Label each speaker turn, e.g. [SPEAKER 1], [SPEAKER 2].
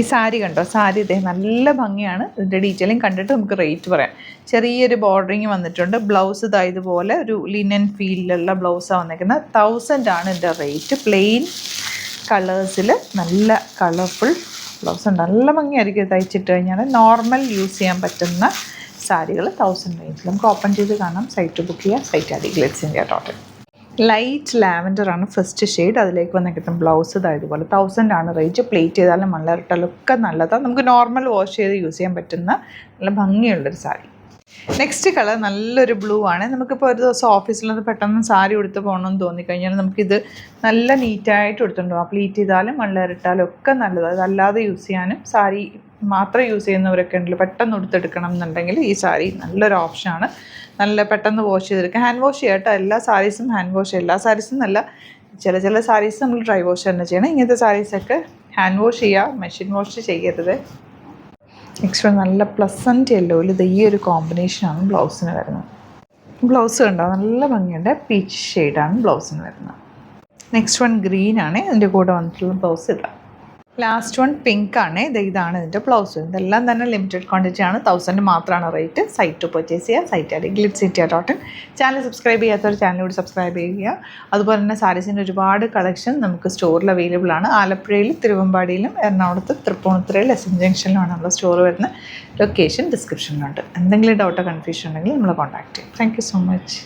[SPEAKER 1] ഈ സാരി കണ്ടോ, സാരി ഇതേ നല്ല ഭംഗിയാണ്. ഇതിൻ്റെ ഡീറ്റെയിലിംഗ് കണ്ടിട്ട് നമുക്ക് റേറ്റ് പറയാം. ചെറിയൊരു ബോർഡറിങ് വന്നിട്ടുണ്ട്. ബ്ലൗസ് ഇതാ ഇതുപോലെ ഒരു ലിനൻ ഫീലിലുള്ള ബ്ലൗസാണ് വന്നിരിക്കുന്നത്. 1000 ആണ് ഇതിൻ്റെ റേറ്റ്. പ്ലെയിൻ കളേഴ്സിൽ നല്ല കളർഫുൾ ബ്ലൗസ് ഉണ്ട്. നല്ല ഭംഗിയായിരിക്കും തയ്ച്ചിട്ട് കഴിഞ്ഞാൽ. നോർമൽ യൂസ് ചെയ്യാൻ പറ്റുന്ന സാരികൾ 1000 റേഞ്ചിൽ നമുക്ക് ഓപ്പൺ ചെയ്ത് കാണാം. സൈറ്റ് ബുക്ക് ചെയ്യാം. Site add glitz India .in. Light lavender ആണ് ഫസ്റ്റ് ഷെയ്ഡ്. അതിലേക്ക് വന്നിട്ട് ബ്ലൗസ് ഇതായതുപോലെ 1000 ആണ് റേറ്റ്. പ്ലേറ്റ് ചെയ്താലും മലർട്ടാലൊക്കെ നല്ലതാണ്. നമുക്ക് നോർമൽ വാഷ് ചെയ്ത് യൂസ് ചെയ്യാൻ പറ്റുന്ന നല്ല ഭംഗിയുള്ളൊരു സാരി. നെക്സ്റ്റ് കളർ നല്ലൊരു ബ്ലൂ ആണ്. നമുക്കിപ്പോൾ ഒരു ദിവസം ഓഫീസിൽ നിന്ന് പെട്ടെന്ന് സാരി ഉടുത്ത് പോകണമെന്ന് തോന്നിക്കഴിഞ്ഞാൽ നമുക്കിത് നല്ല നീറ്റായിട്ട് എടുത്തുകൊണ്ട് പോകാം. പ്ലീറ്റ് ചെയ്താലും മള്ളറിട്ടാലും ഒക്കെ നല്ലതാണ്. അതല്ലാതെ യൂസ് ചെയ്യാനും സാരി മാത്രം യൂസ് ചെയ്യുന്നവരൊക്കെ ഉണ്ടല്ലോ, പെട്ടെന്ന് ഉടുത്തെടുക്കണം എന്നുണ്ടെങ്കിൽ ഈ സാരി നല്ലൊരു ഓപ്ഷനാണ്. നല്ല പെട്ടെന്ന് വാഷ് ചെയ്തെടുക്കാം. ഹാൻഡ് വാഷ് ചെയ്യട്ടോ. എല്ലാ സാരീസും ഹാൻഡ് വാഷ്, എല്ലാ സാരീസും നല്ല ചില സാരീസ് നമ്മൾ ഡ്രൈ വാഷ് തന്നെ ചെയ്യണം. ഇങ്ങനത്തെ സാരീസൊക്കെ ഹാൻഡ് വാഷ് ചെയ്യുക, മെഷീൻ വാഷ് ചെയ്യരുത്. നെക്സ്റ്റ് നല്ല പ്ലസൻറ്റ് യെല്ലോയിൽ ഇത് ഈ ഒരു കോമ്പിനേഷനാണ് ബ്ലൗസിന് വരുന്നത്. ബ്ലൗസ് കണ്ടോ നല്ല ഭംഗിയുണ്ട്. പീച്ച് ഷെയ്ഡാണ് ബ്ലൗസിന് വരുന്നത്. നെക്സ്റ്റ് വൺ ഗ്രീൻ ആണ്. ഇതിൻ്റെ കൂടെ വന്നിട്ടുള്ള ബ്ലൗസ് ഇതാണ്. ലാസ്റ്റ് വൺ പിങ്ക് ആണ്. ഇതാണ് ഇതിൻ്റെ ബ്ലൗസ്. ഇതെല്ലാം തന്നെ ലിമിറ്റഡ് ക്വാണ്ടിറ്റി ആണ്. 1000 മാത്രമാണ് റേറ്റ്. സൈറ്റ് പർച്ചേസ് ചെയ്യുക. Site add glitz India .in. Channel subscribe ചെയ്യാത്തവർ ചാനലിലൂടെ സബ്സ്ക്രൈബ് ചെയ്യുക. അതുപോലെ തന്നെ സാരീസിൻ്റെ ഒരുപാട് കളക്ഷൻ നമുക്ക് സ്റ്റോറിൽ അവൈലബിൾ ആണ്. ആലപ്പുഴയിൽ, തിരുവമ്പാടിയിലും, എറണാകുളത്ത്, തൃപ്പൂണിത്തുറയിൽ, SM ജംഗ്ഷനിലുമാണ് നമ്മുടെ സ്റ്റോർ വരുന്നത്. ലൊക്കേഷൻ ഡിസ്ക്രിപ്ഷനിലുണ്ട്. എന്തെങ്കിലും ഡൗട്ടോ കൺഫ്യൂഷൻ ഉണ്ടെങ്കിൽ നമ്മളെ കോൺടാക്ട് ചെയ്യും. Thank you so much.